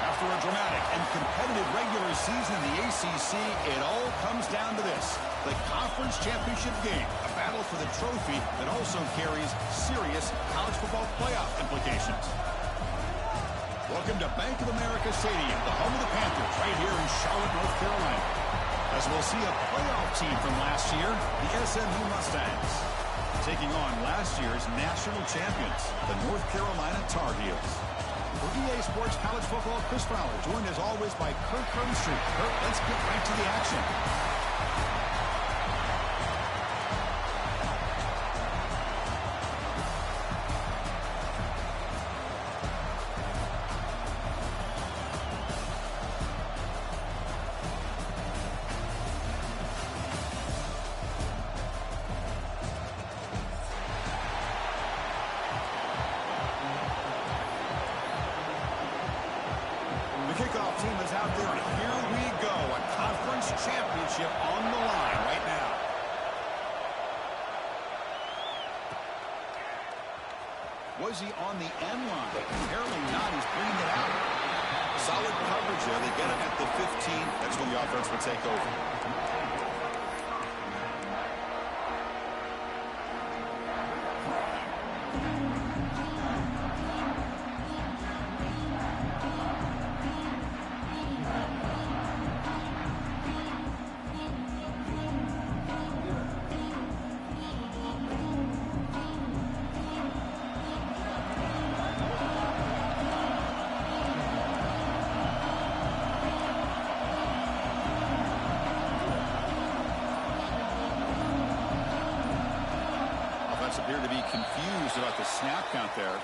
After a dramatic and competitive regular season in the ACC, it all comes down to this: the Conference Championship game, a battle for the trophy that also carries serious college football playoff implications. Welcome to Bank of America Stadium, the home of the Panthers, right here in Charlotte, North Carolina, as we'll see a playoff team from last year, the SMU Mustangs, taking on last year's national champions, the North Carolina Tar Heels. For EA Sports College Football, Chris Fowler, joined as always by Kurt Crumbstreet. Kurt, let's get right to the action. The kickoff team is out there, and here we go. A conference championship on the line right now. Was he on the end line? Apparently not. He's bringing it out. Solid coverage there. They get him at the 15. That's when the offense will take over. Appear to be confused about the snap count there.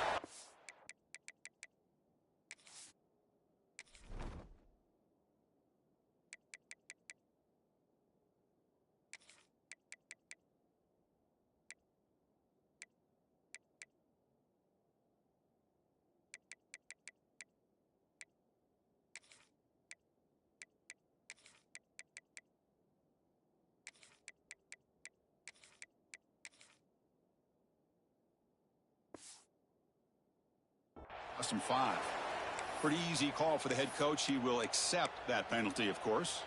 Custom 5. Pretty easy call for the head coach. He will accept that penalty, of course.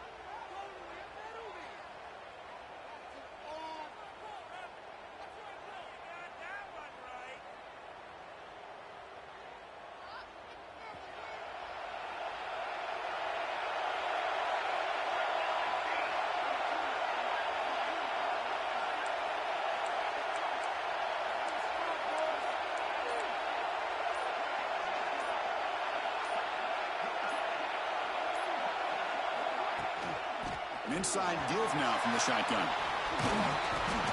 An inside give now from the shotgun.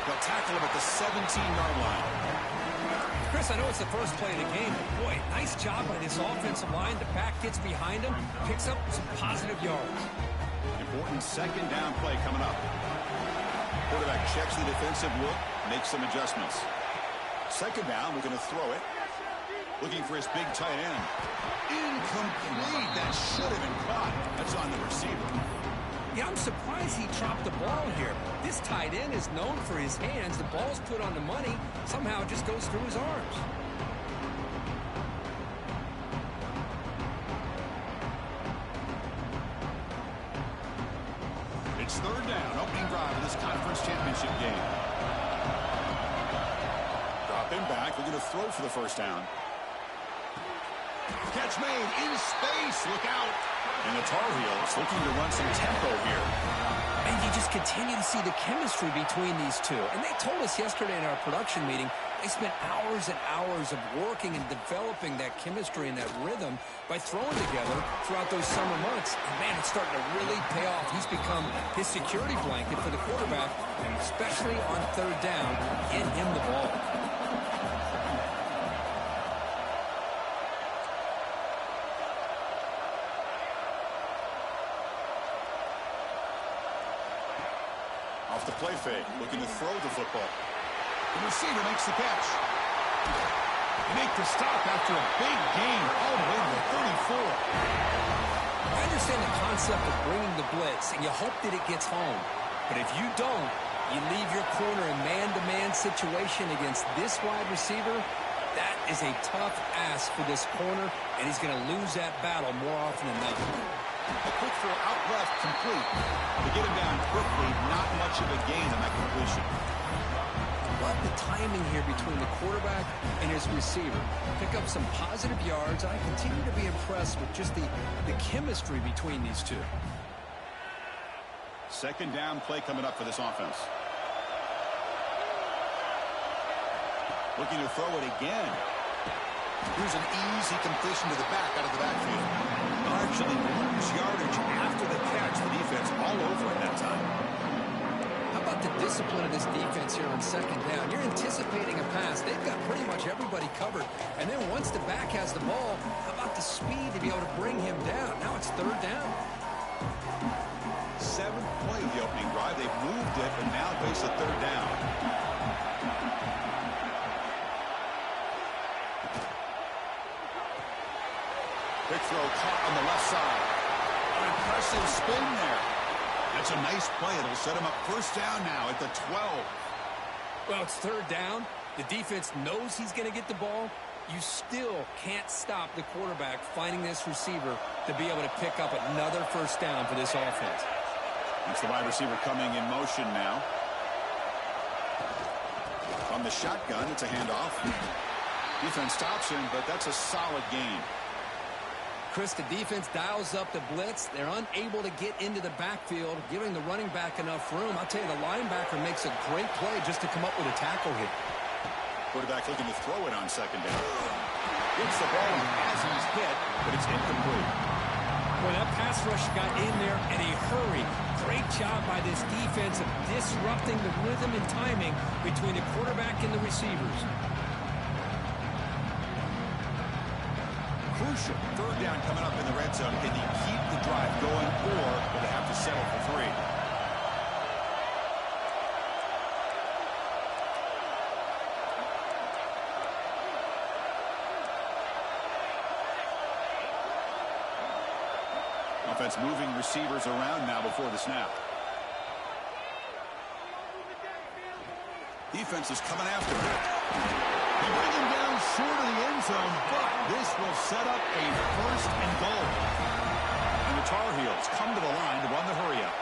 They'll tackle him at the 17-yard line. Chris, I know it's the first play of the game, but boy, nice job by this offensive line. The back gets behind him, picks up some positive yards. Important second down play coming up. Quarterback checks the defensive look, makes some adjustments. Second down, we're going to throw it. Looking for his big tight end. Incomplete. That should have been caught. That's on the receiver. Yeah, I'm surprised he dropped the ball here. This tight end is known for his hands. The ball's put on the money. Somehow it just goes through his arms. It's third down. Opening drive of this conference championship game. Dropping back. We're going to throw for the first down. Catch made in space. Look out. And the Tar Heels looking to run some tempo here. And you just continue to see the chemistry between these two. And they told us yesterday in our production meeting, they spent hours and hours of working and developing that chemistry and that rhythm by throwing together throughout those summer months. And man, it's starting to really pay off. He's become his security blanket for the quarterback, and especially on third down, get him the ball. Off the play fake, looking to throw the football. The receiver makes the catch. They make the stop after a big gain all the way to the 34. understand the concept of bringing the blitz, and you hope that it gets home. But if you don't, you leave your corner in man-to-man situation against this wide receiver. That is a tough ask for this corner, and he's going to lose that battle more often than not. A quick throw out left, complete. To get him down quickly, not much of a gain on that completion. Love the timing here between the quarterback and his receiver. Pick up some positive yards. I continue to be impressed with just the chemistry between these two. Second down play coming up for this offense. Looking to throw it again. Here's an easy completion to the back out of the backfield. Largely lose yardage after the catch. The defense all over it that time. How about the discipline of this defense here on second down? You're anticipating a pass. They've got pretty much everybody covered. And then once the back has the ball, how about the speed to be able to bring him down? Now it's third down. Seventh play of the opening drive. They've moved it, but now face a third down. Quick throw caught on the left side. An impressive spin there. That's a nice play. It'll set him up first down now at the 12. Well, it's third down. The defense knows he's going to get the ball. You still can't stop the quarterback finding this receiver to be able to pick up another first down for this offense. It's the wide receiver coming in motion now. From the shotgun, it's a handoff. Defense stops him, but that's a solid gain. Chris, the defense dials up the blitz. They're unable to get into the backfield, giving the running back enough room. I'll tell you, the linebacker makes a great play just to come up with a tackle here. Quarterback looking to throw it on second down. Gets the ball as he's hit, but it's incomplete. Well, that pass rush got in there in a hurry. Great job by this defense of disrupting the rhythm and timing between the quarterback and the receivers. Crucial third down coming up in the red zone. Can he keep the drive going, or will they have to settle for three? Offense moving receivers around now before the snap. Defense is coming after him. They bring him down short of the end zone, but this will set up a first and goal. And the Tar Heels come to the line to run the hurry-up.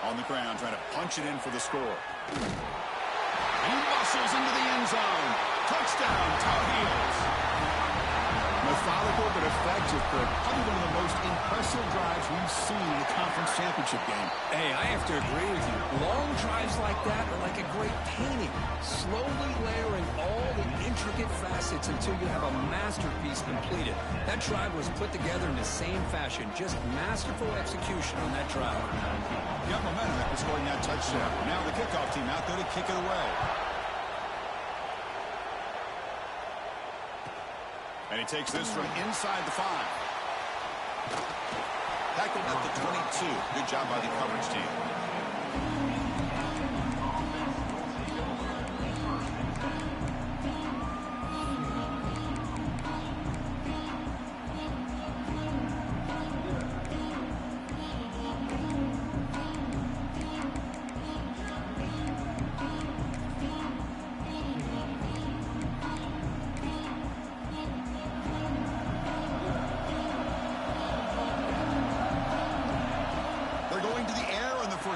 On the ground, trying to punch it in for the score. He muscles into the end zone. Touchdown, Tar Heels. Methodical but effective, Kirk. Probably one of the most impressive drives we've seen in a conference championship game. Hey, I have to agree with you. Long drives like that are like a great painting. Slowly layering all the intricate facets until you have a masterpiece completed. That drive was put together in the same fashion. Just masterful execution on that drive. Got momentum after scoring that touchdown. Now the kickoff team out there to kick it away. And he takes this from inside the 5. Tackled at the 22. Good job by the coverage team.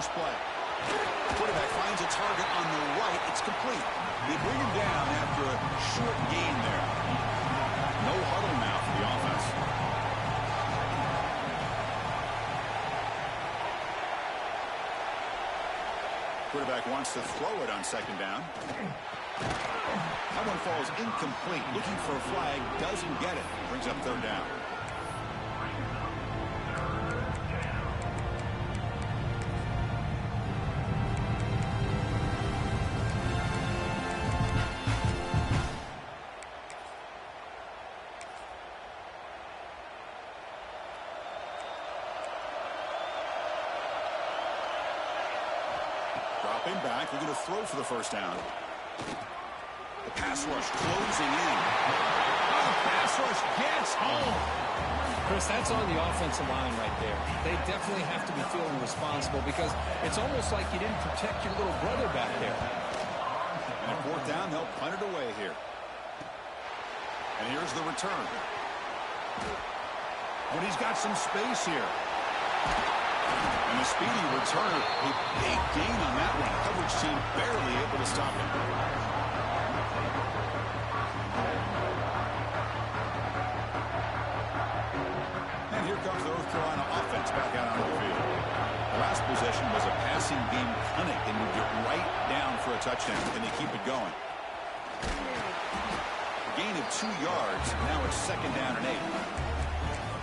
Play. Quarterback finds a target on the right. It's complete. They bring him down after a short gain there. No huddle now for the offense. Quarterback wants to throw it on second down. That one falls incomplete. Looking for a flag. Doesn't get it. Brings up third down. Dropping back, looking to throw for the first down. The pass rush closing in. Oh, the pass rush gets home. Chris, that's on the offensive line right there. They definitely have to be feeling responsible because it's almost like you didn't protect your little brother back there. And on 4th down, they'll punt it away here. And here's the return. When he's got some space here. And a speedy return. A big gain on that one. Coverage team barely able to stop him. And here comes the North Carolina offense back out on the field. The last possession was a passing game clinic and moved it right down for a touchdown. Can they keep it going? A gain of 2 yards. Now it's 2nd down and 8.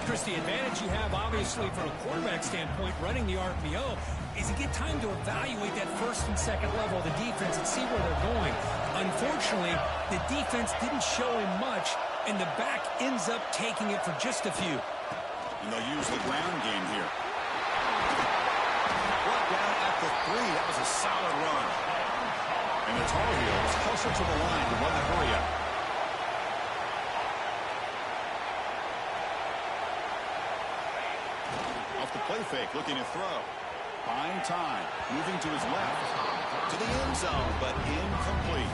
Chris, the advantage you have, obviously, from a quarterback standpoint, running the RPO, is you get time to evaluate that 1st and 2nd level of the defense and see where they're going. Unfortunately, the defense didn't show him much, and the back ends up taking it for just a few. And they'll use the ground game here. Brought down at the 3. That was a solid run. And the Tar Heels hustle to the line to run the hurry up. Off the play fake, looking to throw. Buying time, moving to his left. To the end zone, but incomplete.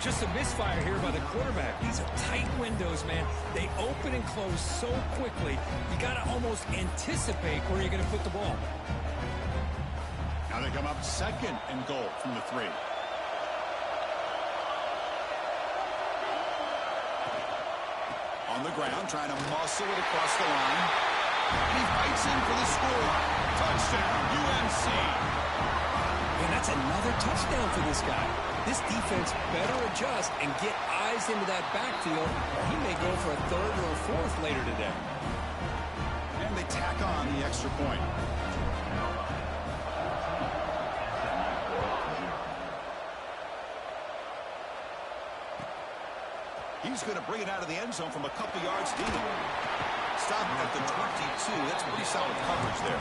Just a misfire here by the quarterback. These are tight windows, man. They open and close so quickly. You got to almost anticipate where you're going to put the ball. Now they come up 2nd and goal from the 3. On the ground, trying to muscle it across the line. And he fights in for the score. Touchdown, UNC. And that's another touchdown for this guy. This defense better adjust and get eyes into that backfield, or he may go for a 3rd or a 4th later today. And they tack on the extra point. He's going to bring it out of the end zone from a couple yards deep. Stopping at the 22. That's pretty solid coverage there.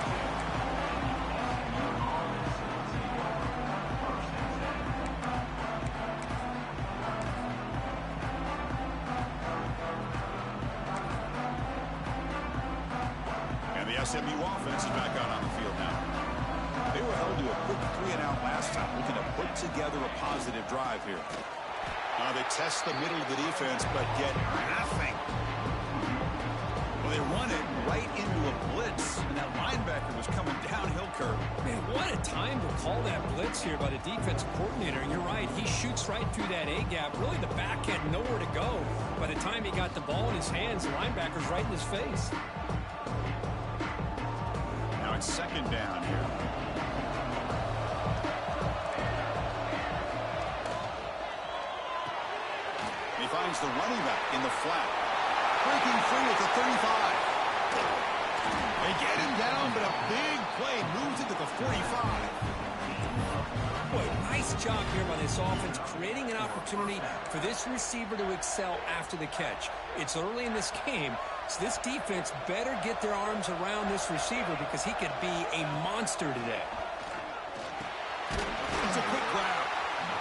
And the SMU offense is back out on the field now. They were held to a quick 3-and-out last time, looking to put together a positive drive here. Now they test the middle of the defense, but get nothing. Well, they run it right into a blitz, and that linebacker was coming downhill curve. Man, what a time to call that blitz here by the defensive coordinator. And you're right, he shoots right through that A-gap. Really, the back had nowhere to go. By the time he got the ball in his hands, the linebacker's right in his face. Now it's 2nd down here. He finds the running back in the flat. Breaking free at the 35. They get him down, but a big play moves it to the 45. Boy, nice job here by this offense, creating an opportunity for this receiver to excel after the catch. It's early in this game, so this defense better get their arms around this receiver because he could be a monster today. It's a quick grab.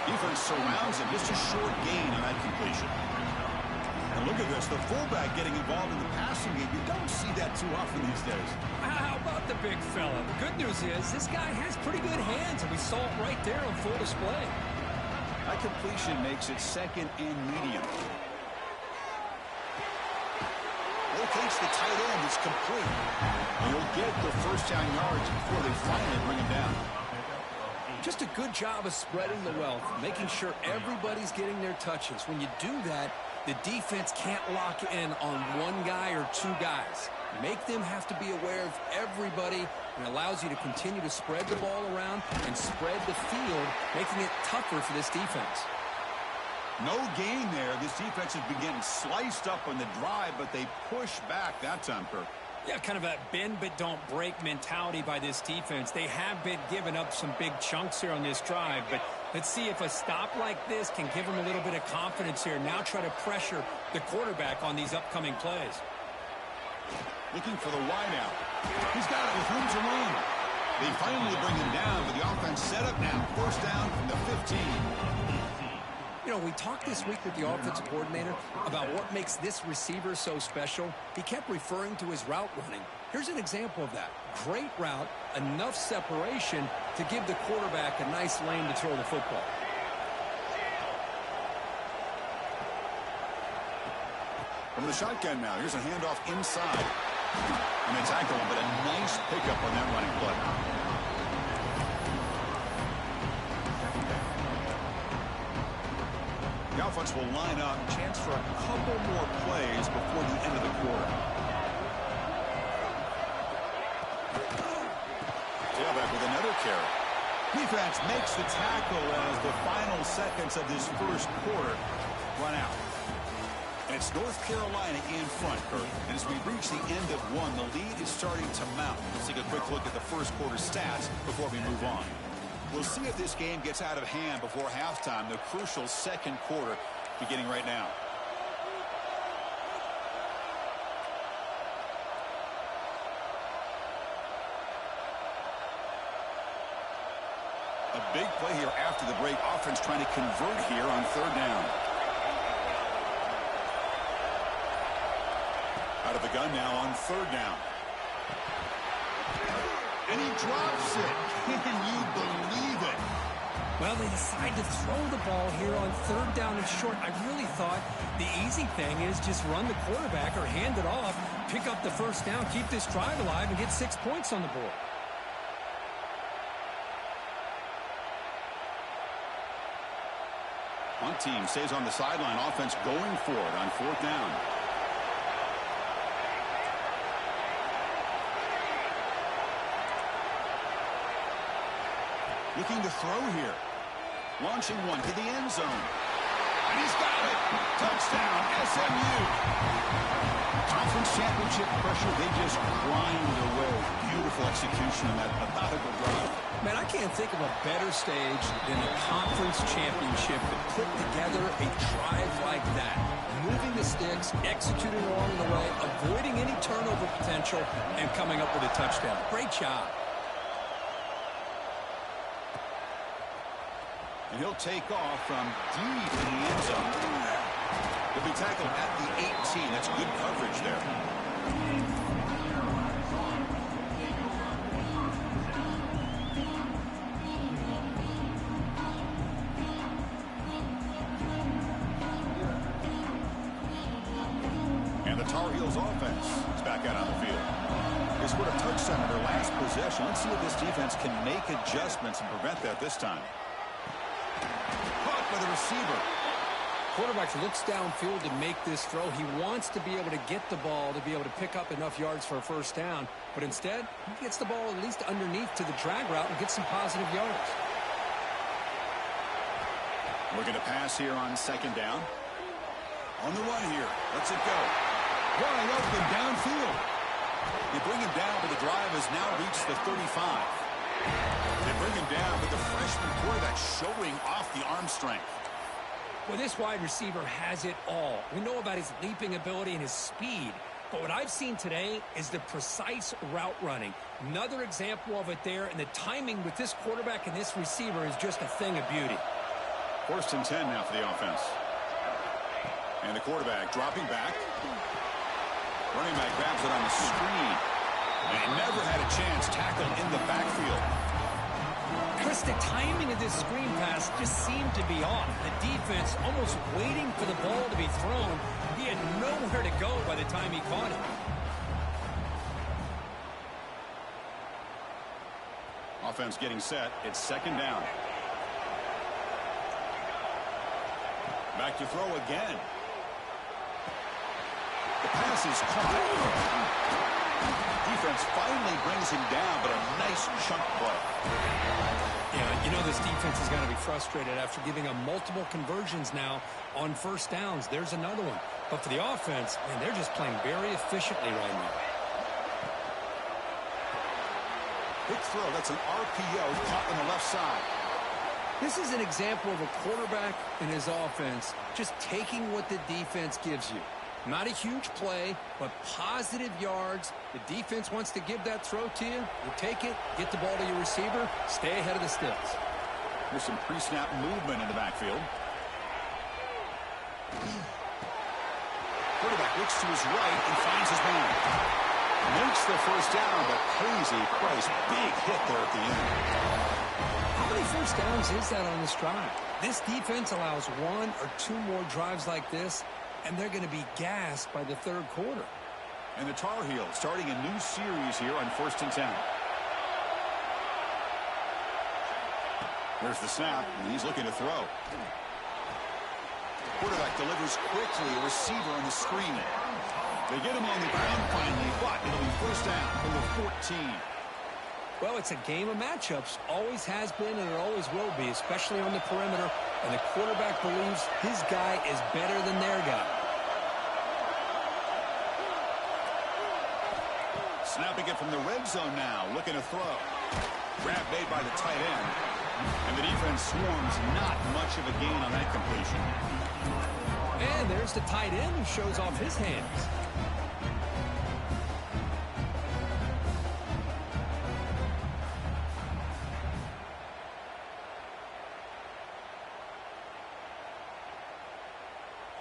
Defense surrounds him. Just a short gain on that completion. And look at this, the fullback getting involved in the passing game. You don't see that too often these days. How about the big fella? The good news is this guy has pretty good hands, and we saw it right there on full display. That completion makes it 2nd and medium. Locates the tight end. It's complete. He'll get the 1st down yards before they finally bring him down. Just a good job of spreading the wealth, making sure everybody's getting their touches. When you do that, the defense can't lock in on one guy or 2 guys. Make them have to be aware of everybody, and allows you to continue to spread the ball around and spread the field, making it tougher for this defense. No gain there. This defense has been getting sliced up on the drive, but they push back that time, Kirk. Yeah, kind of a bend but don't break mentality by this defense. They have been giving up some big chunks here on this drive, but let's see if a stop like this can give them a little bit of confidence here. Now try to pressure the quarterback on these upcoming plays. Looking for the wideout. He's got it with room to run. They finally bring him down, but the offense set up now. 1st down from the 15. You know, we talked this week with the offensive coordinator about what makes this receiver so special. He kept referring to his route running. Here's an example of that. Great route, enough separation to give the quarterback a nice lane to throw the football. From the shotgun now, here's a handoff inside. And they tackle him, but a nice pickup on that running play. The offense will line up, chance for a couple more plays before the end of the quarter. Tailback with another carry. Defense makes the tackle as the final seconds of this first quarter run out. And it's North Carolina in front, Kurt. And as we reach the end of one, the lead is starting to mount. Let's take a quick look at the first quarter stats before we move on. We'll see if this game gets out of hand before halftime, the crucial second quarter beginning right now. A big play here after the break. Offense trying to convert here on third down. Out of the gun now on third down. And he drops it. Can you believe it? Well, they decide to throw the ball here on third down and short. I really thought the easy thing is just run the quarterback or hand it off, pick up the first down, keep this drive alive, and get 6 points on the board. Punt team stays on the sideline. Offense going for it on fourth down. Looking to throw here. Launching one to the end zone. And he's got it. Touchdown, SMU. Conference championship pressure. They just grind away. Beautiful execution on that methodical drive. Man, I can't think of a better stage than a conference championship to put together a drive like that. Moving the sticks, executing along the way, avoiding any turnover potential, and coming up with a touchdown. Great job. And he'll take off from deep in the end zone. He'll be tackled at the 18. That's good coverage there. And the Tar Heels offense is back out on the field. They scored a touchdown in their last possession. Let's see if this defense can make adjustments and prevent that this time. By the receiver. Quarterback looks downfield to make this throw. He wants to be able to get the ball to be able to pick up enough yards for a first down. But instead, he gets the ball at least underneath to the drag route and gets some positive yards. Looking to pass here on second down. On the run here. Lets it go. Wide open downfield. They bring him down, but the drive has now reached the 35. They bring him down, but the freshman quarterback showing off the arm strength. Well, this wide receiver has it all. We know about his leaping ability and his speed. But what I've seen today is the precise route running. Another example of it there, and the timing with this quarterback and this receiver is just a thing of beauty. First and 10 now for the offense. And the quarterback dropping back. Running back grabs it on the screen. And never had a chance tackled in the backfield. Chris, the timing of this screen pass just seemed to be off. The defense almost waiting for the ball to be thrown. He had nowhere to go by the time he caught it. Offense getting set. It's second down. Back to throw again. The pass is caught. Defense finally brings him down, but a nice chunk play. Yeah, you know this defense has got to be frustrated after giving up multiple conversions now on first downs. There's another one. But for the offense, man, they're just playing very efficiently right now. Big throw. That's an RPO caught on the left side. This is an example of a quarterback and his offense just taking what the defense gives you. Not a huge play, but positive yards. The defense wants to give that throw to you. You take it, get the ball to your receiver, stay ahead of the sticks. There's some pre-snap movement in the backfield. Quarterback looks to his right and finds his man. Makes the first down, but crazy price. Big hit there at the end. How many first downs is that on this drive? This defense allows 1 or 2 more drives like this, and they're going to be gassed by the third quarter. And the Tar Heels starting a new series here on 1st and 10. There's the snap, and he's looking to throw. Quarterback delivers quickly, a receiver on the screen. They get him on the ground finally, but it'll be first down from the 14. Well, it's a game of matchups. Always has been, and it always will be, especially on the perimeter. And the quarterback believes his guy is better than their guy. Snapping it from the red zone now, looking to throw. Grab made by the tight end. And the defense swarms, not much of a gain on that completion. And there's the tight end who shows off his hands.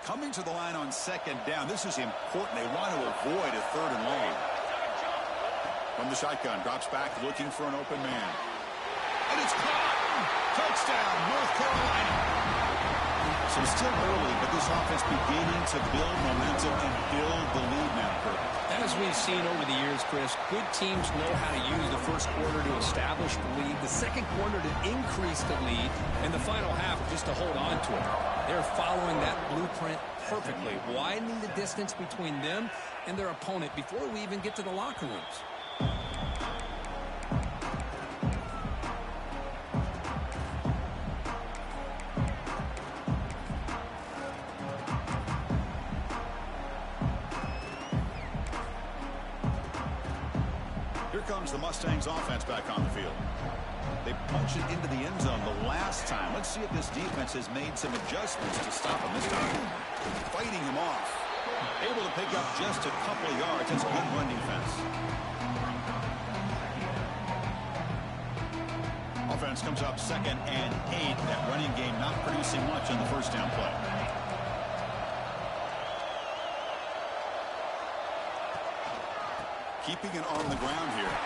Coming to the line on 2nd down. This is important. They want to avoid a 3rd and long. From the shotgun, drops back looking for an open man. And it's caught! Touchdown, North Carolina! So still early, but this offense beginning to build momentum and build the lead now, Kurt. As we've seen over the years, Chris, good teams know how to use the first quarter to establish the lead, the second quarter to increase the lead, and the final half just to hold on to it. They're following that blueprint perfectly, widening the distance between them and their opponent before we even get to the locker rooms. Here comes the Mustangs offense back on the field. They punch it into the end zone the last time. Let's see if this defense has made some adjustments to stop him this time. Fighting him off. Able to pick up just a couple of yards. That's good run defense. Offense comes up 2nd and 8. That running game not producing much on the first down play. Keeping it on the ground here.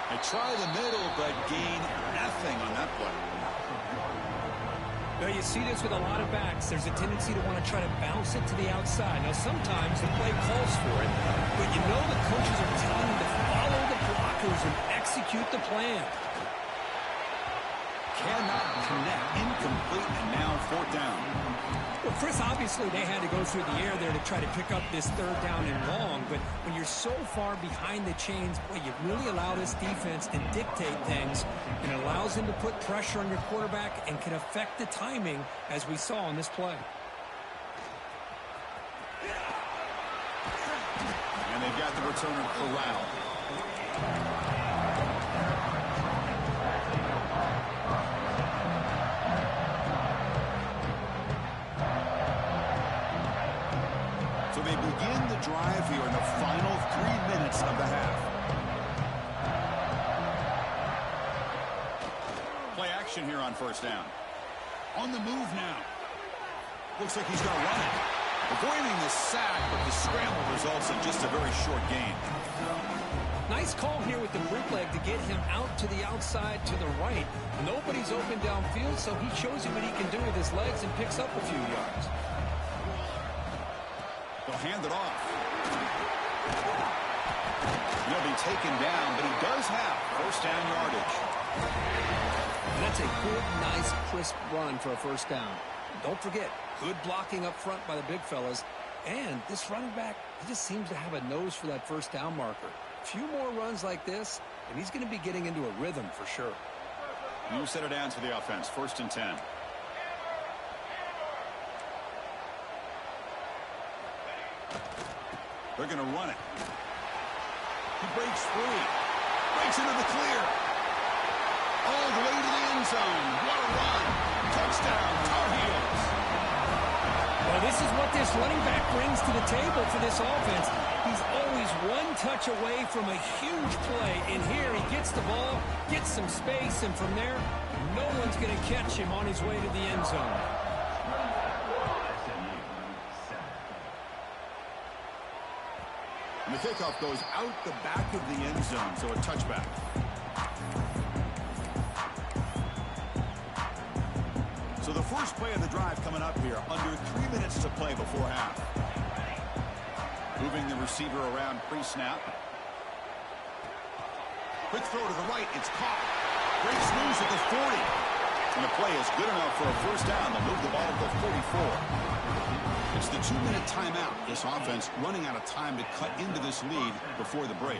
They try the middle, but gain nothing on that play. Now, you see this with a lot of backs. There's a tendency to want to try to bounce it to the outside. Now, sometimes the play calls for it, but you know the coaches are telling them to follow the blockers and execute the plan. Cannot connect. Incomplete, and now 4th down. Well, Chris, obviously they had to go through the air there to try to pick up this 3rd down and long, but when you're so far behind the chains, boy, you really allow this defense to dictate things, and it allows them to put pressure on your quarterback and can affect the timing, as we saw on this play. And they've got the returner corralled. So they begin the drive here in the final 3 minutes of the half. Play action here on 1st down. On the move now. Looks like he's going to run it. Avoiding the sack, but the scramble results in just a very short gain. Nice call here with the bootleg to get him out to the outside to the right. Nobody's open downfield, so he shows you what he can do with his legs and picks up a few yards. They'll hand it off. He'll be taken down, but he does have 1st down yardage. And that's a good, nice, crisp run for a 1st down. Don't forget, good blocking up front by the big fellas. And this running back, he just seems to have a nose for that 1st down marker. A few more runs like this, and he's going to be getting into a rhythm for sure. New set of downs for the offense. 1st and 10. They're going to run it. He breaks free. Breaks into the clear. All the way to the end zone. What a run. Touchdown, Tar Heels. Well, this is what this running back brings to the table for this offense. He's always one touch away from a huge play. And here he gets the ball, gets some space, and from there, no one's going to catch him on his way to the end zone. And the kickoff goes out the back of the end zone, so a touchback. So the first play of the drive coming up here, under 3 minutes to play before half. Moving the receiver around pre-snap. Quick throw to the right, it's caught. Great snooze at the 40. And the play is good enough for a first down. They'll move the ball to the 44. It's the 2-minute timeout. This offense running out of time to cut into this lead before the break.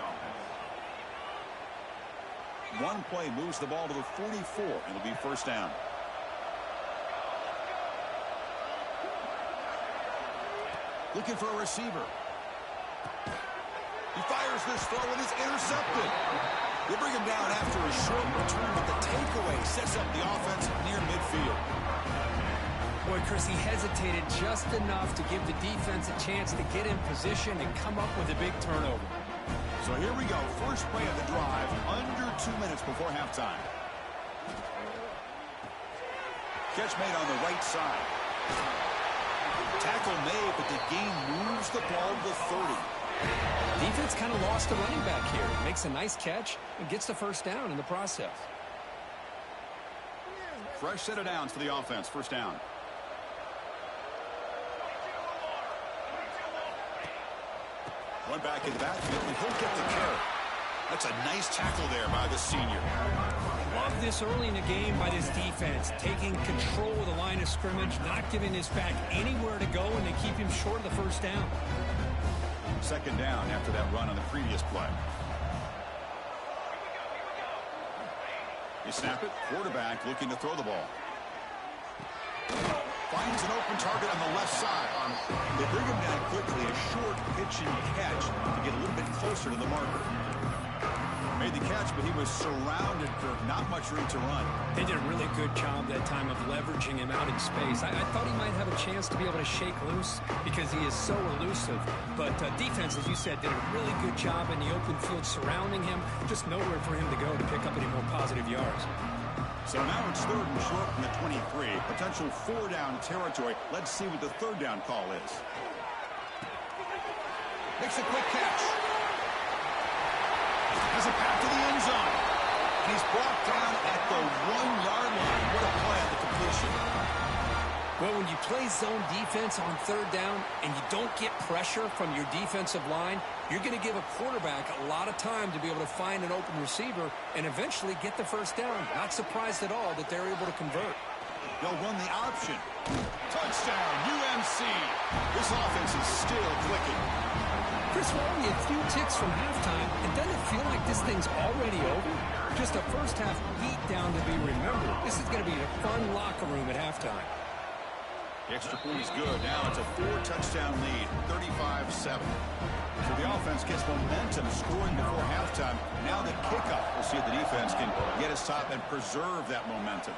One play moves the ball to the 44. It'll be first down. Looking for a receiver. He fires this throw and it's intercepted. They bring him down after a short return, but the takeaway sets up the offense near midfield. Boy, Chris, he hesitated just enough to give the defense a chance to get in position and come up with a big turnover. So here we go. First play of the drive, under 2 minutes before halftime. Catch made on the right side. Tackle made, but the gain moves the ball to the 30. Defense kind of lost the running back here. Makes a nice catch and gets the first down in the process. Fresh set of downs for the offense. First down. One back in the backfield, and he'll get the carry. That's a nice tackle there by the senior. Love this early in the game by this defense, taking control of the line of scrimmage, not giving this back anywhere to go, and they keep him short of the first down. Second down after that run on the previous play. You snap it, quarterback looking to throw the ball. Finds an open target on the left side. They bring him down quickly, a short pitch and catch to get a little bit closer to the marker. Made the catch, but he was surrounded for not much room to run. They did a really good job that time of leveraging him out in space. I thought he might have a chance to be able to shake loose because he is so elusive. But defense, as you said, did a really good job in the open field surrounding him. Just nowhere for him to go to pick up any more positive yards. So now it's third and short from the 23. Potential 4-down territory. Let's see what the third down call is. Makes a quick catch. Has a pass to the end zone. And he's brought down at the 1-yard line. What a play on the completion. Well, when you play zone defense on third down and you don't get pressure from your defensive line, you're going to give a quarterback a lot of time to be able to find an open receiver and eventually get the first down. Not surprised at all that they're able to convert. They'll run the option. Touchdown, UNC. This offense is still clicking. Chris, we're only a few ticks from halftime, and doesn't it feel like this thing's already over? Just a first-half beatdown to be remembered. This is going to be a fun locker room at halftime. The extra point is good. Now it's a 4-touchdown lead, 35-7. So the offense gets momentum scoring before halftime. Now the kickoff. We'll see if the defense can get us top and preserve that momentum.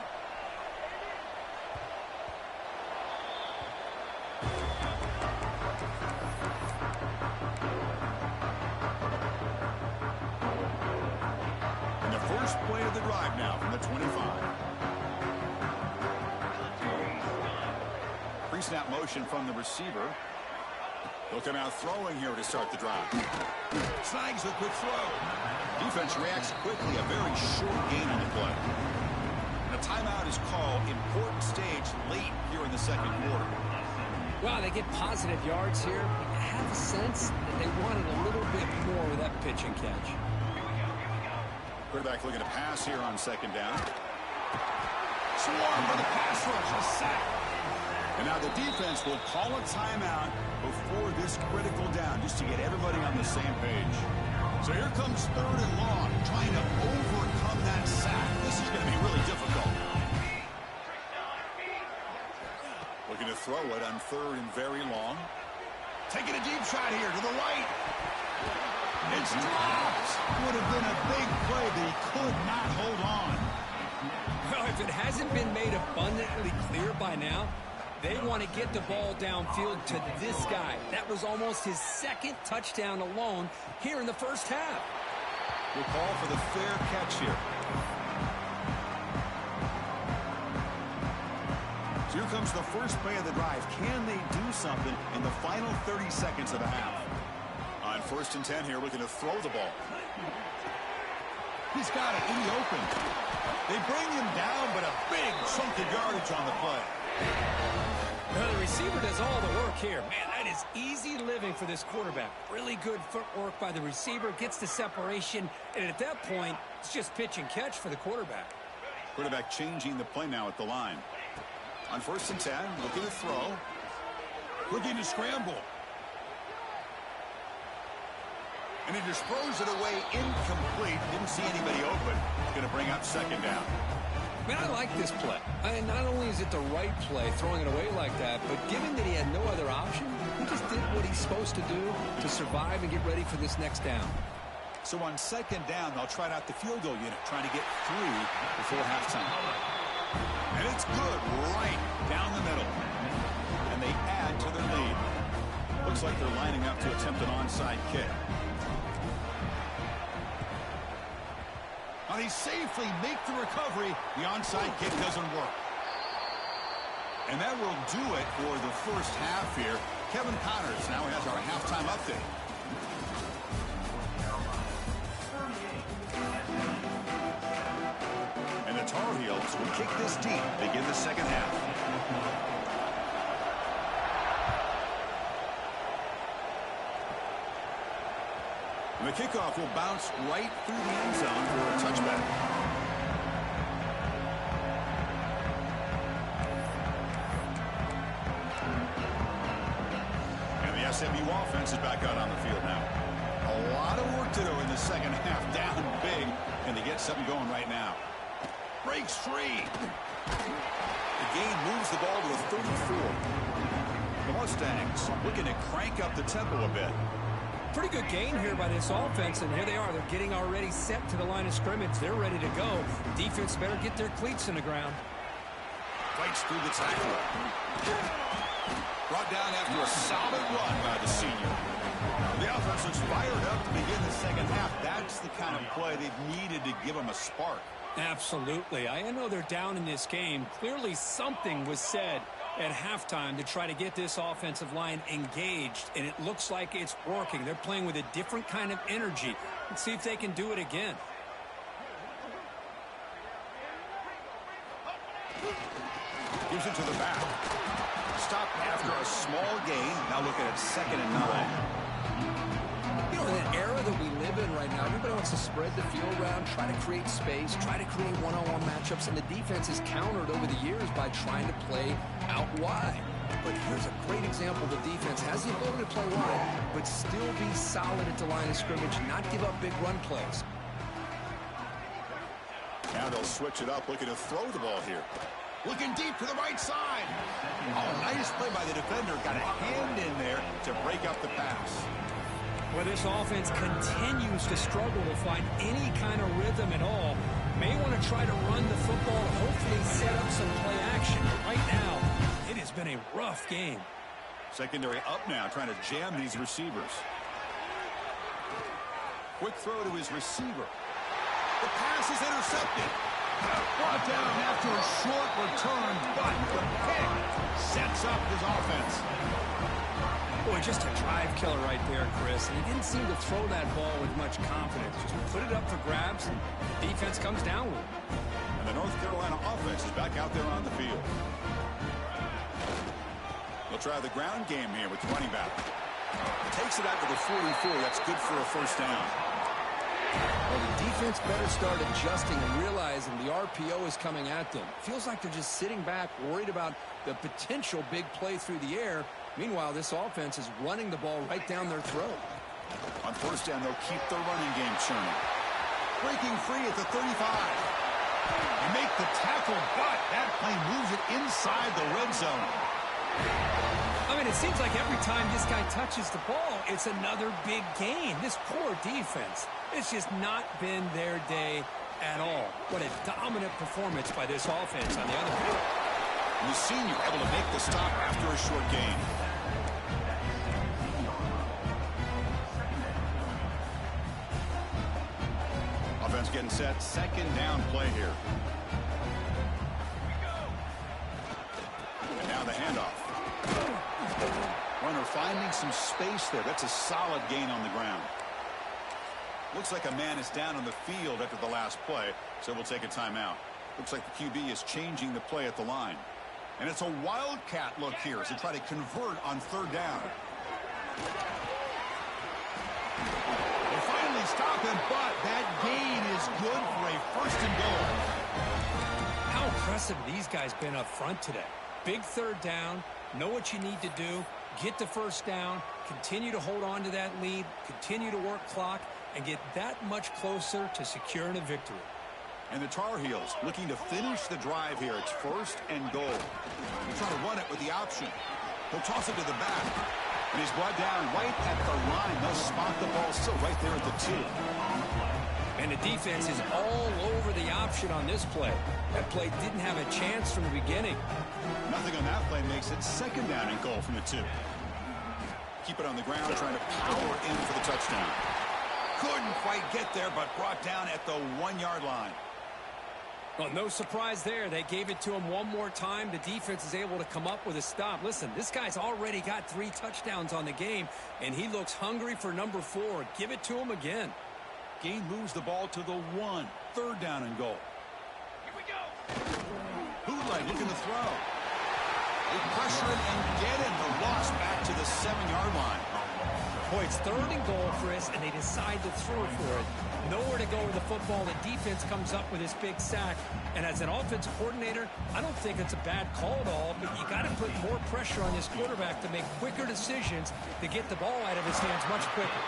And the first play of the drive now from the 25. Pre-snap motion from the receiver. He'll come out throwing here to start the drive. Snags a quick throw. Defense reacts quickly. A very short gain on the play. And a timeout is called. Important stage late here in the second quarter. Wow, they get positive yards here. I have a sense that they wanted a little bit more with that pitch and catch. Quarterback looking to pass here on second down. Swarm for the pass rush. A sack. And now the defense will call a timeout before this critical down, just to get everybody on the same page. So here comes third and long, trying to overcome that sack. This is going to be really difficult. Looking to throw it on third and very long. Taking a deep shot here to the right. It's dropped. Would have been a big play, but he could not hold on. Well, if it hasn't been made abundantly clear by now, they want to get the ball downfield to this guy. That was almost his second touchdown alone here in the first half. We'll call for the fair catch here. So here comes the first play of the drive. Can they do something in the final 30 seconds of the half? On First and 10 here, looking to throw the ball. He's got it in the open. They bring him down, but a big chunk of yardage on the play. Well, the receiver does all the work here. Man, that is easy living for this quarterback. Really good footwork by the receiver, gets the separation, and at that point, it's just pitch and catch for the quarterback. Quarterback changing the play now at the line. On first and 10, looking to throw. Looking to scramble. And he just throws it away incomplete. Didn't see anybody open. Going to bring up second down. Man, I like this play. Not only is it the right play, throwing it away like that, but given that he had no other option, he just did what he's supposed to do to survive and get ready for this next down. So on second down, they'll try out the field goal unit, trying to get through before halftime. And it's good right down the middle. And they add to their lead. Looks like they're lining up to attempt an onside kick. Now they safely make the recovery. The onside kick doesn't work. And that will do it for the first half here. Kevin Connors now has our halftime update. And the Tar Heels will kick this deep, begin the second half. And the kickoff will bounce right through the end zone for a touchback. And the SMU offense is back out on the field now. A lot of work to do in the second half, down big, and they get something going right now. Breaks free. The game moves the ball to a 34. The Mustangs looking to crank up the tempo a bit. Pretty good gain here by this offense, and here they are. They're getting already set to the line of scrimmage. They're ready to go. Defense better get their cleats in the ground. Fights through the tackle. Brought down after a solid run by the senior. The offense looks fired up to begin the second half. That's the kind of play they've needed to give them a spark. Absolutely. I know they're down in this game. Clearly something was said at halftime to try to get this offensive line engaged, and it looks like it's working. They're playing with a different kind of energy. Let's see if they can do it again. Gives it to the back. Stopped after a small gain. Now looking at 2nd and 9. You know, in an era that we live in right now, everybody wants to spread the field around, try to create space, try to create one-on-one matchups, and the defense is countered over the years by trying to play out wide. But here's a great example. The defense has the ability to play wide, but still be solid at the line of scrimmage, not give up big run plays. Now they'll switch it up, looking to throw the ball here. Looking deep to the right side. Oh, nice play by the defender. Got a hand in there to break up the pass. Well, this offense continues to struggle to find any kind of rhythm at all. May want to try to run the football to hopefully set up some play action. But right now, it has been a rough game. Secondary up now, trying to jam these receivers. Quick throw to his receiver. The pass is intercepted. Brought down after a short return, but the pick sets up his offense. Boy, just a drive killer right there, Chris. And he didn't seem to throw that ball with much confidence. Just put it up for grabs, and the defense comes down with it. And the North Carolina offense is back out there on the field. They'll try the ground game here with the running back. Takes it out to the 44. That's good for a first down. Well, the defense better start adjusting and realizing the RPO is coming at them. Feels like they're just sitting back, worried about the potential big play through the air. Meanwhile, this offense is running the ball right down their throat. On first down, they'll keep the running game churning. Breaking free at the 35. They make the tackle, but that play moves it inside the red zone. I mean, it seems like every time this guy touches the ball, it's another big gain. This poor defense, it's just not been their day at all. What a dominant performance by this offense on the other hand. And the senior able to make the stop after a short gain. Offense getting set. Second down play here. And now the handoff. Runner finding some space there. That's a solid gain on the ground. Looks like a man is down on the field after the last play, so we'll take a timeout. Looks like the QB is changing the play at the line. And it's a wildcat look here as they try to convert on third down. They finally stop him, but that gain is good for a first and goal. How impressive these guys been up front today. Big third down, know what you need to do, get the first down, continue to hold on to that lead, continue to work clock, and get that much closer to securing a victory. And the Tar Heels looking to finish the drive here. It's first and goal. He's trying to run it with the option. He'll toss it to the back. And he's brought down right at the line. They'll spot the ball still right there at the 2. And the defense is all over the option on this play. That play didn't have a chance from the beginning. Nothing on that play makes it second down and goal from the 2. Keep it on the ground, trying to power in for the touchdown. Couldn't quite get there, but brought down at the 1-yard line. Well, no surprise there. They gave it to him one more time. The defense is able to come up with a stop. Listen, this guy's already got 3 touchdowns on the game, and he looks hungry for number 4. Give it to him again. Gain moves the ball to the 1. Third down and goal. Here we go. Bootleg looking to throw. They pressure it and get it. The loss back to the 7-yard line. Boy, it's third and goal, Chris, and they decide to throw for it. Nowhere to go with the football. The defense comes up with this big sack. And as an offensive coordinator, I don't think it's a bad call at all, but you got to put more pressure on this quarterback to make quicker decisions to get the ball out of his hands much quicker.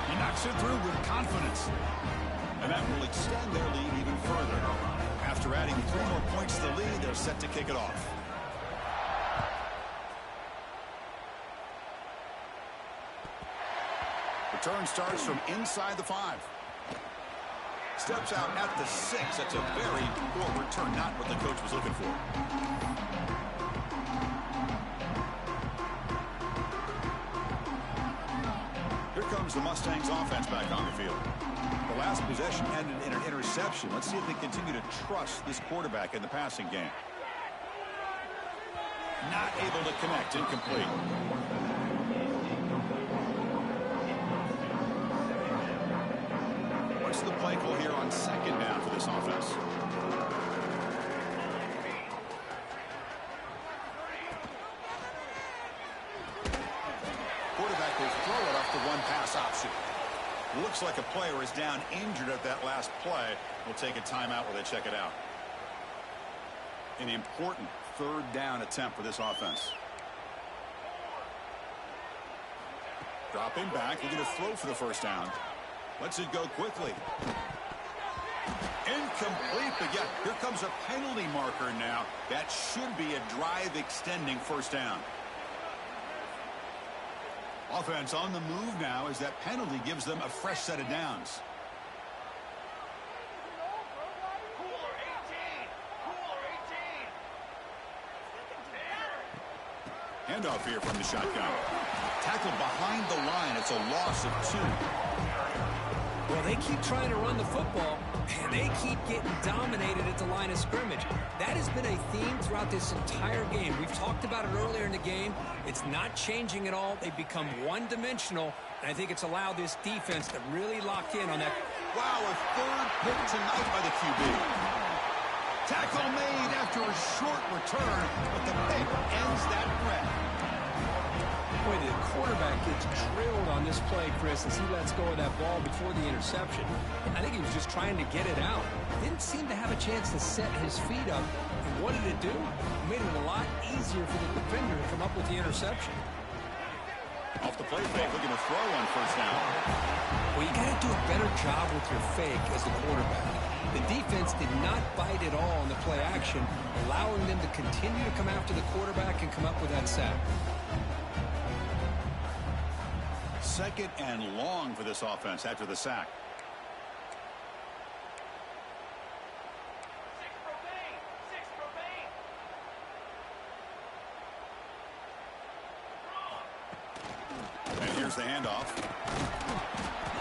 He knocks it through with confidence. And that will extend their lead even further. After adding 3 more points to the lead, they're set to kick it off. Return starts from inside the 5. Steps out at the 6. That's a very poor return, not what the coach was looking for. Here comes the Mustangs offense back on the field. The last possession ended in an interception. Let's see if they continue to trust this quarterback in the passing game. Not able to connect, incomplete. What's the play call here on second down for this offense? Quarterback will throw it off the 1-pass option. Looks like a player is down injured at that last play. We'll take a timeout while they check it out. An important third down attempt for this offense. Dropping back, looking to throw for the first down. Lets it go quickly. Incomplete, but yeah, here comes a penalty marker now. That should be a drive-extending first down. Offense on the move now as that penalty gives them a fresh set of downs. Handoff here from the shotgun. Tackled behind the line. It's a loss of 2. Well, they keep trying to run the football, and they keep getting dominated at the line of scrimmage. That has been a theme throughout this entire game. We've talked about it earlier in the game. It's not changing at all. They've become one-dimensional, and I think it's allowed this defense to really lock in on that. Wow, a third pick tonight by the QB. Tackle made after a short return, but the pick ends that threat. Boy, the quarterback gets drilled on this play, Chris, as he lets go of that ball before the interception. I think he was just trying to get it out. Didn't seem to have a chance to set his feet up. And what did it do? It made it a lot easier for the defender to come up with the interception. Off the play fake, looking to throw on first down. Well, you got to do a better job with your fake as the quarterback. The defense did not bite at all on the play action, allowing them to continue to come after the quarterback and come up with that sack. Second and long for this offense after the sack. And here's the handoff.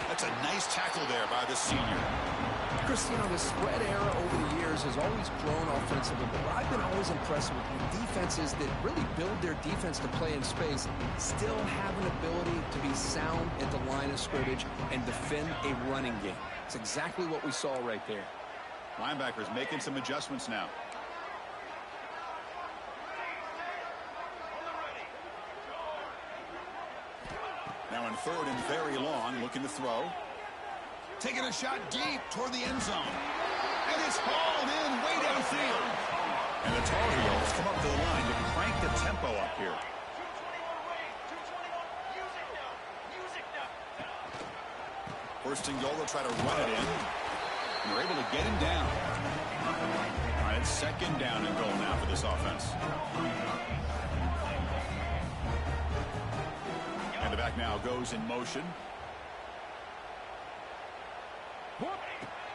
That's a nice tackle there by the senior. Chris, you know, the spread era over the years has always grown offensively, but what I've been always impressed with defenses that really build their defense to play in space still have an ability to be sound at the line of scrimmage and defend a running game. It's exactly what we saw right there. Linebackers making some adjustments now. Now in third and very long, looking to throw. Taking a shot deep toward the end zone. And it's hauled in way downfield. And the Tar Heels come up to the line to crank the tempo up here. First and goal, they'll try to run it in. And they're able to get him down. All right, it's second down and goal now for this offense. And the back now goes in motion.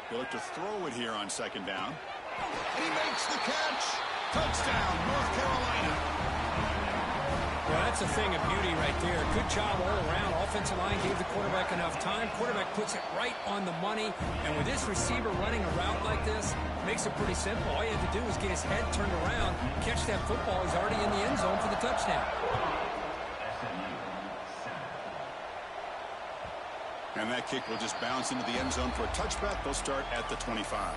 They look to throw it here on second down. And he makes the catch. Touchdown, North Carolina. Well, that's a thing of beauty right there. Good job all around. Offensive line gave the quarterback enough time. Quarterback puts it right on the money. And with this receiver running a route like this, makes it pretty simple. All you have to do is get his head turned around, catch that football. He's already in the end zone for the touchdown. And that kick will just bounce into the end zone for a touchback. They'll start at the 25.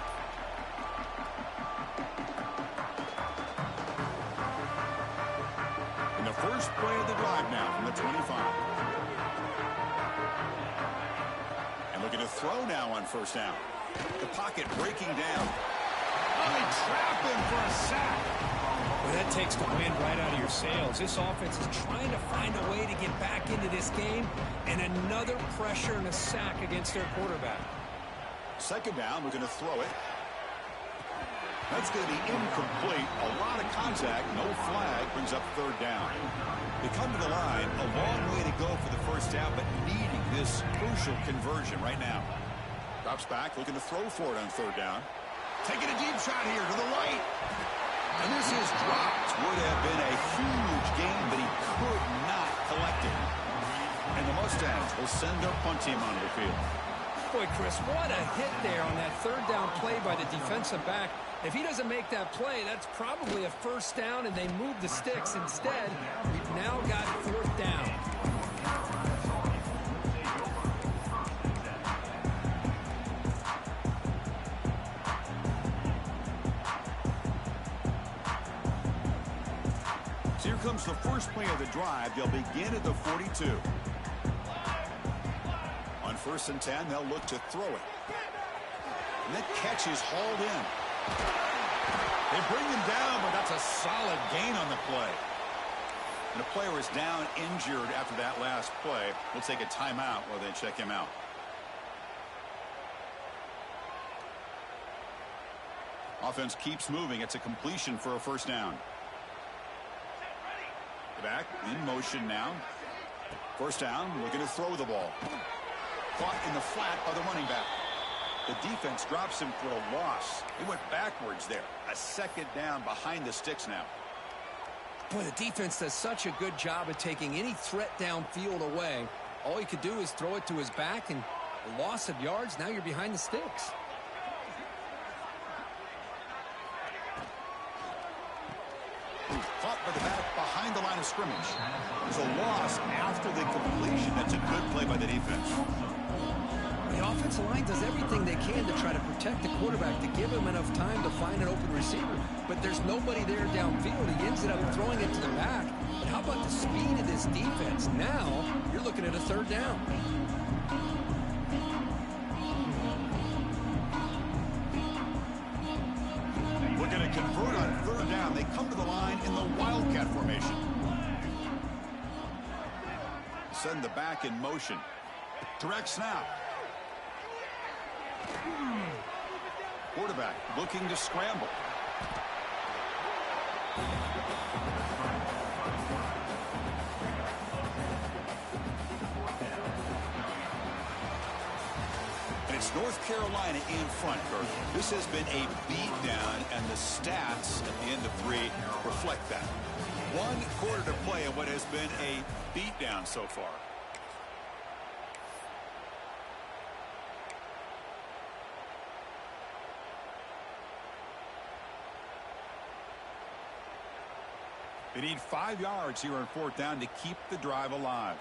And the first play of the drive now from the 25. And looking to throw now on first down. The pocket breaking down. Oh, they trap him for a sack. Well, that takes the wind right out of your sails. This offense is trying to find a way to get back into this game, and another pressure and a sack against their quarterback. Second down, we're going to throw it. That's going to be incomplete. A lot of contact, no flag, brings up third down. They come to the line, a long way to go for the first down, but needing this crucial conversion right now. Drops back, looking to throw for it on third down. Taking a deep shot here to the right. And this is dropped. Would have been a huge gain, but he could not collect it. And the Mustangs will send their punt team onto the field. Boy, Chris, what a hit there on that third down play by the defensive back. If he doesn't make that play, that's probably a first down, and they move the sticks. Instead, we've now got fourth down. So here comes the first play of the drive. They'll begin at the 42. On first and 10, they'll look to throw it. And that catch is hauled in. They bring him down, but that's a solid gain on the play. And the player is down injured after that last play. We'll take a timeout while they check him out. Offense keeps moving. It's a completion for a first down. Back in motion now. First down, looking to throw the ball. Caught in the flat by the running back. The defense drops him for a loss. He went backwards there. A second down behind the sticks now. Boy, the defense does such a good job of taking any threat downfield away. All he could do is throw it to his back, and a loss of yards, now you're behind the sticks. Caught by the back behind the line of scrimmage. It's a loss after the completion. That's a good play by the defense. The offensive line does everything they can to try to protect the quarterback, to give him enough time to find an open receiver. But there's nobody there downfield. He ends up throwing it to the back. But how about the speed of this defense? Now you're looking at a third down. Looking to convert on third down. They come to the line in the Wildcat formation. Send the back in motion. Direct snap. Quarterback looking to scramble. And it's North Carolina in front, Kurt. This has been a beatdown, and the stats at the end of 3 reflect that. 1 quarter to play in what has been a beatdown so far. They need 5 yards here on 4th down to keep the drive alive.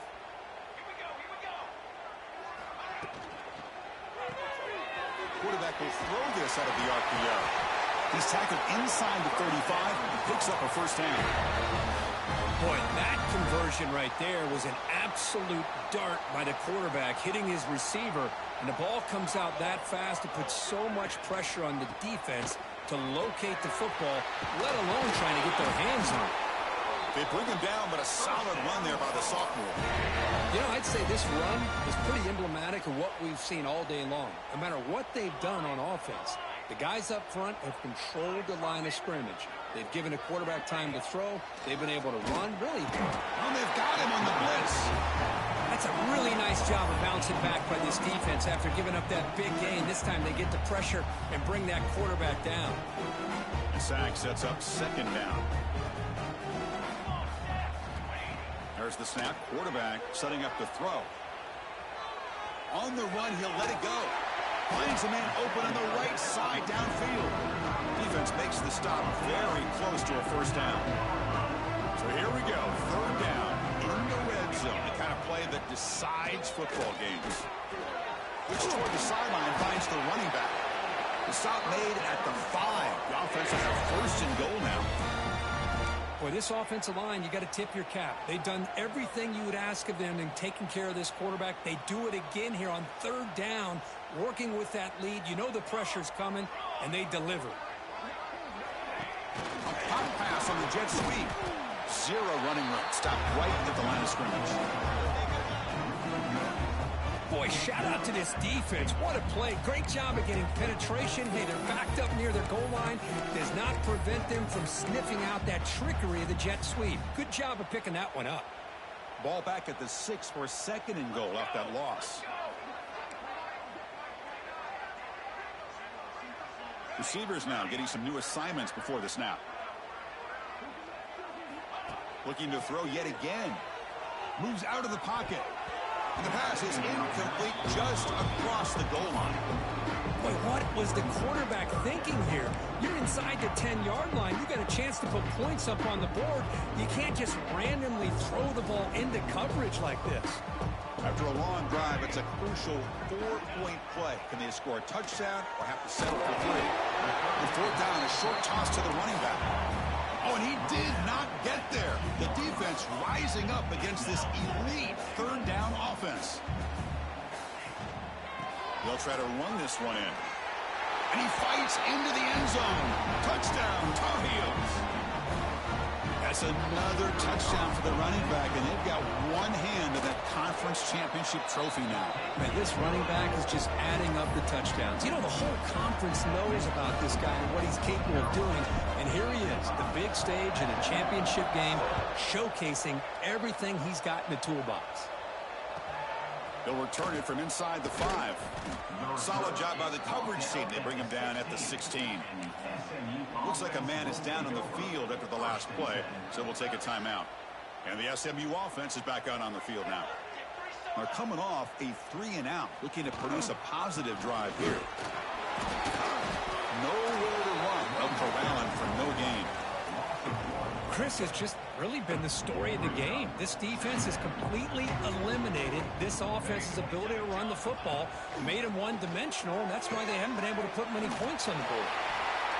Quarterback will throw this out of the RPO. He's tackled inside the 35 and picks up a 1st down. Boy, that conversion right there was an absolute dart by the quarterback hitting his receiver, and the ball comes out that fast. It puts so much pressure on the defense to locate the football, let alone trying to get their hands on it. They bring him down, but a solid run there by the sophomore. You know, I'd say this run is pretty emblematic of what we've seen all day long. No matter what they've done on offense, the guys up front have controlled the line of scrimmage. They've given the quarterback time to throw. They've been able to run. Really, they've got him on the blitz. That's a really nice job of bouncing back by this defense after giving up that big gain. This time they get the pressure and bring that quarterback down. The sack sets up 2nd down. There's the snap. Quarterback setting up the throw. On the run, he'll let it go. Finds a man open on the right side downfield. Defense makes the stop very close to a 1st down. So here we go. 3rd down in the red zone. The kind of play that decides football games. Which toward the sideline finds the running back. The stop made at the 5. The offense has a 1st and goal now. Boy, this offensive line, you got to tip your cap. They've done everything you would ask of them in taking care of this quarterback. They do it again here on 3rd down, working with that lead. You know the pressure's coming, and they deliver. A pop pass on the jet sweep. 0 running room. Stopped right at the line of scrimmage. Boy, shout out to this defense. What a play. Great job of getting penetration. Hey, they're backed up near their goal line. Does not prevent them from sniffing out that trickery of the jet sweep. Good job of picking that one up. Ball back at the 6 for a 2nd and goal off that loss. Receivers now getting some new assignments before the snap. Looking to throw yet again. Moves out of the pocket. And the pass is incomplete just across the goal line. Boy, what was the quarterback thinking here? You're inside the 10-yard line. You got a chance to put points up on the board. You can't just randomly throw the ball into coverage like this. After a long drive, it's a crucial 4-point play. Can they score a touchdown or have to settle for 3? The 4th down, a short toss to the running back. Oh, and he did not get there. The defense rising up against this elite 3rd down offense. They'll try to run this one in. And he fights into the end zone. Touchdown, Tar Heels. That's another touchdown for the running back, and they've got one hand of that conference championship trophy now. Man, this running back is just adding up the touchdowns. You know, the whole conference knows about this guy and what he's capable of doing. And here he is, the big stage in a championship game, showcasing everything he's got in the toolbox. They'll return it from inside the 5. Solid job by the coverage team. They bring him down at the 16. Looks like a man is down on the field after the last play, so we'll take a timeout. And the SMU offense is back out on the field now. They're coming off a 3-and-out, looking to produce a positive drive here. Nowhere to run. No corralling for no gain. Chris, has just really been the story of the game. This defense has completely eliminated this offense's ability to run the football, made them one-dimensional, and that's why they haven't been able to put many points on the board.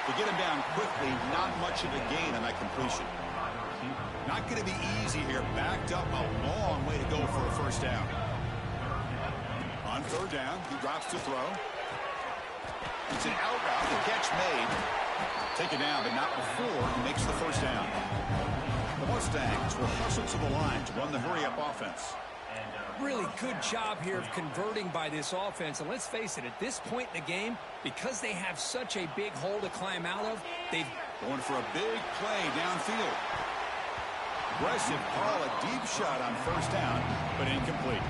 To get him down quickly, not much of a gain on that completion. Not going to be easy here. Backed up a long way to go for a 1st down. On 3rd down, he drops to throw. It's an out route. The catch made. Taken down, but not before he makes the 1st down. The Mustangs will hustle to the line to run the hurry-up offense. Really good job here of converting by this offense. And let's face it, at this point in the game, because they have such a big hole to climb out of, they've going for a big play downfield. Aggressive call, a deep shot on 1st down, but incomplete.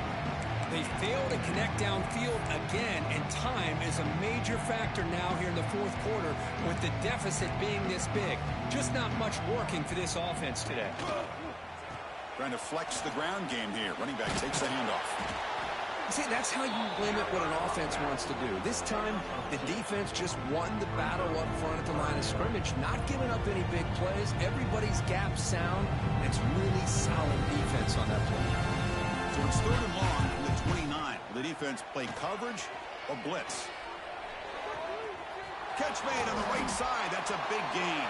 They fail to connect downfield again, and time is a major factor now here in the 4th quarter with the deficit being this big. Just not much working for this offense today. Trying to flex the ground game here. Running back takes the handoff. See, that's how you limit what an offense wants to do. This time, the defense just won the battle up front at the line of scrimmage, not giving up any big plays. Everybody's gap sound. It's really solid defense on that play. So it's 3rd and long from the 29. Will the defense play coverage or blitz? Catch made on the right side. That's a big gain.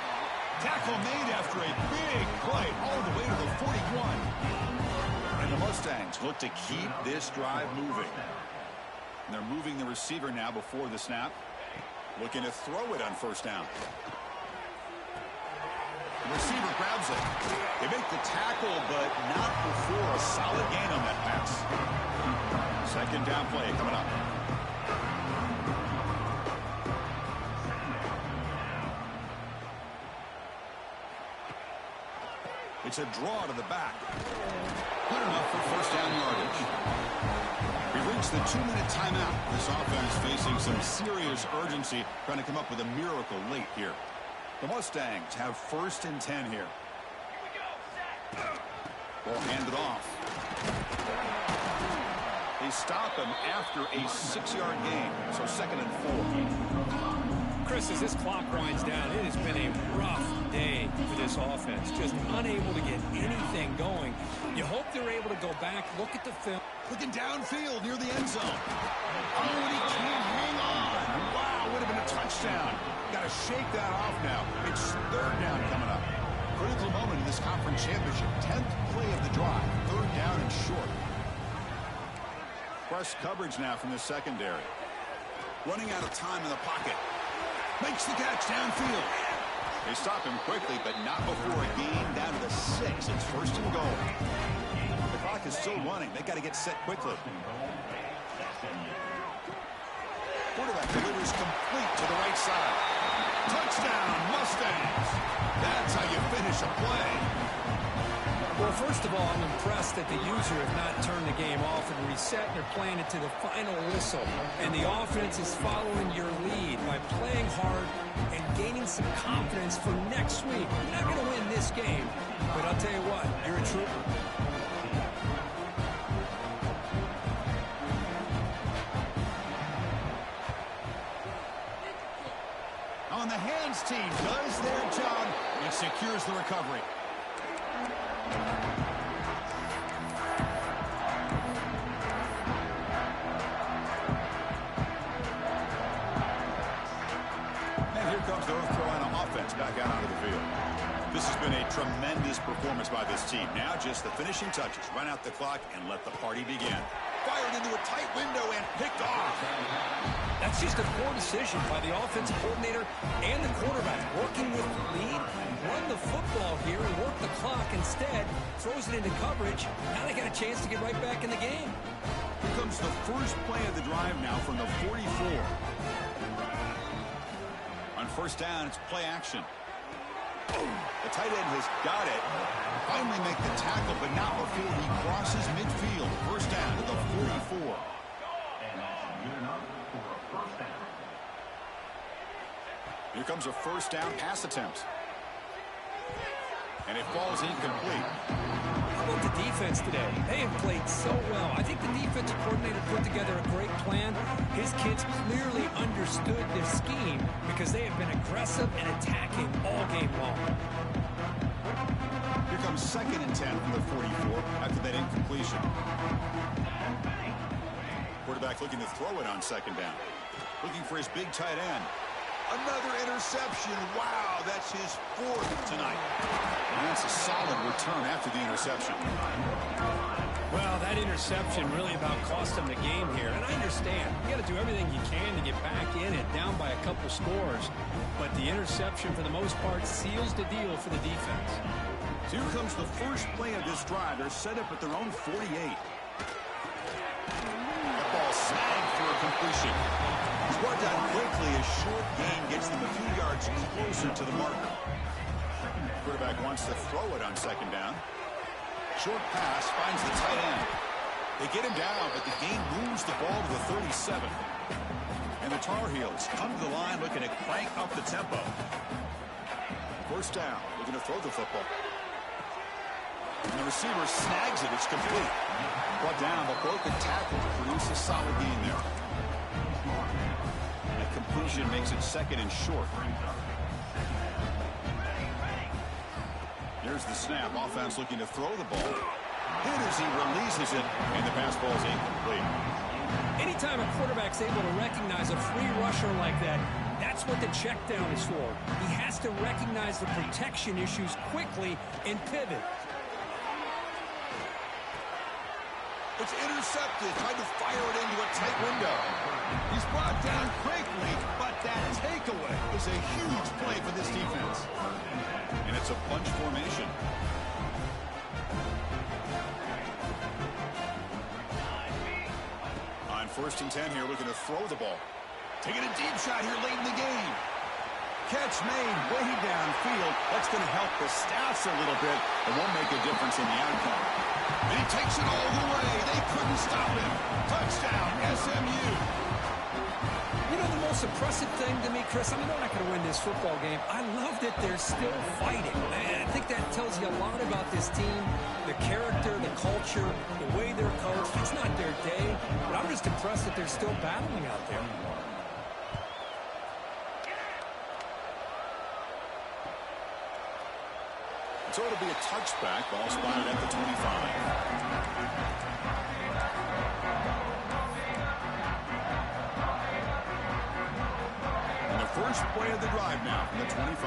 Tackle made after a big play all the way to the 41. And the Mustangs look to keep this drive moving. And they're moving the receiver now before the snap. Looking to throw it on 1st down. The receiver grabs it. They make the tackle, but not before a solid gain on that pass. 2nd down play coming up. It's a draw to the back. Good enough for 1st down yardage. We've reached the 2-minute timeout. This offense facing some serious urgency, trying to come up with a miracle late here. The Mustangs have 1st and 10 here. Ball handed off. They stop him after a 6-yard gain, so 2nd and 4. Chris, as this clock winds down, it has been a rough day for this offense. Just unable to get anything going. You hope they're able to go back, look at the film. Looking downfield near the end zone. Oh, and he can't hang on. Wow, would have been a touchdown. Got to shake that off now. It's 3rd down coming up. Critical moment in this conference championship. 10th play of the drive. 3rd down and short. Press coverage now from the secondary. Running out of time in the pocket. Makes the catch downfield. They stop him quickly, but not before a gain down to the 6. It's 1st and goal. The clock is still running. They got to get set quickly. Quarterback delivers complete to the right side. Touchdown, Mustangs. That's how you finish a play. Well, first of all, I'm impressed that the user have not turned the game off and reset. They're playing it to the final whistle. And the offense is following your lead by playing hard and gaining some confidence for next week. You're not going to win this game, but I'll tell you what, you're a trooper. On the hands team does their job and secures the recovery. And here comes the North Carolina offense back out onto the field. This has been a tremendous performance by this team. Now just the finishing touches. Run out the clock and let the party begin. Fired into a tight window and picked off. That's just a poor decision by the offensive coordinator and the quarterback. Working with the lead, run the football here and work the clock. Instead, throws it into coverage. Now they got a chance to get right back in the game. Here comes the first play of the drive now from the 44. On 1st down, it's play action. The tight end has got it. Finally make the tackle, but not before he crosses midfield. 1st down to the 44. Here comes a 1st down pass attempt. And it falls incomplete. How about the defense today? They have played so well. I think the defensive coordinator put together a great plan. His kids clearly understood this scheme because they have been aggressive and attacking all game long. Here comes 2nd and 10 from the 44 after that incompletion. Quarterback looking to throw it on 2nd down. Looking for his big tight end. Another interception. Wow, that's his 4th tonight. And that's a solid return after the interception. Well, that interception really about cost him the game here. And I understand. You got to do everything you can to get back in it, down by a couple scores. But the interception, for the most part, seals the deal for the defense. So here comes the first play of this drive. They're set up at their own 48. That ball snagged for a completion. It's brought down quickly. A short gain gets them a few yards closer to the marker. Quarterback wants to throw it on 2nd down. Short pass finds the tight end. They get him down, but the gain moves the ball to the 37. And the Tar Heels come to the line looking to crank up the tempo. 1st down, looking to throw the football. And the receiver snags it. It's complete. Brought down, but broken tackle to produce a solid gain there. That completion makes it 2nd and short. Here's the snap. Offense looking to throw the ball. Hit as he releases it, and the pass ball is incomplete. Anytime a quarterback's able to recognize a free rusher like that, that's what the check down is for. He has to recognize the protection issues quickly and pivot. It's intercepted, trying to fire it into a tight window. He's brought down quickly, but that takeaway is a huge play for this defense. And it's a bunch formation. On 1st and 10 here, looking to throw the ball. Taking a deep shot here late in the game. Catch made way downfield. That's going to help the stats a little bit. It won't make a difference in the outcome. And he takes it all the way. They couldn't stop him. Touchdown, SMU. You know, the most impressive thing to me, Chris, I mean, they're not going to win this football game. I love that they're still fighting. And I think that tells you a lot about this team, the character, the culture, the way they're coached. It's not their day, but I'm just impressed that they're still battling out there. So it'll be a touchback. Ball spotted at the 25. And the first play of the drive now from the 25.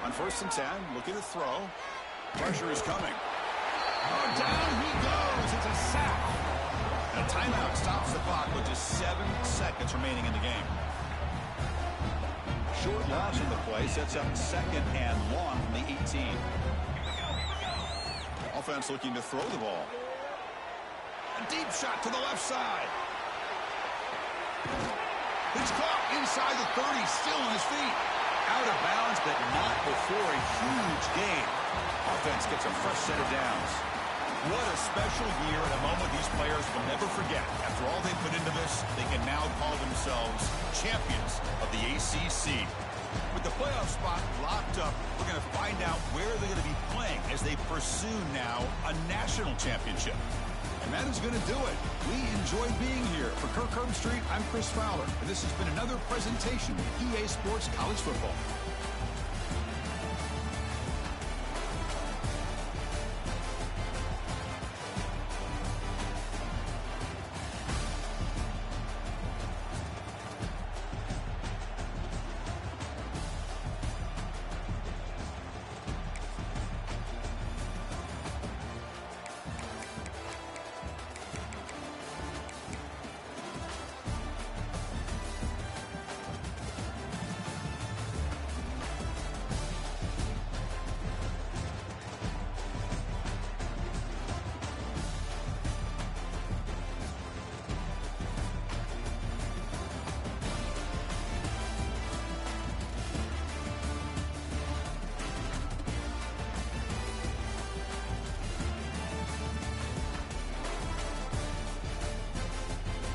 On 1st and 10, looking to throw. Pressure is coming. Oh, down he goes. It's a sack. And a timeout stops the clock with just 7 seconds remaining in the game. Short loss in the play sets up 2nd and long from the 18. Offense looking to throw the ball. A deep shot to the left side. It's caught inside the 30, still on his feet. Out of bounds, but not before a huge gain. Offense gets a fresh set of downs. What a special year and a moment these players will never forget. After all they put into this, they can now call themselves champions of the ACC. With the playoff spot locked up, we're going to find out where they're going to be playing as they pursue now a national championship. And that is going to do it. We enjoyed being here. For Kirk Herbstreit, I'm Chris Fowler, and this has been another presentation of EA Sports College Football.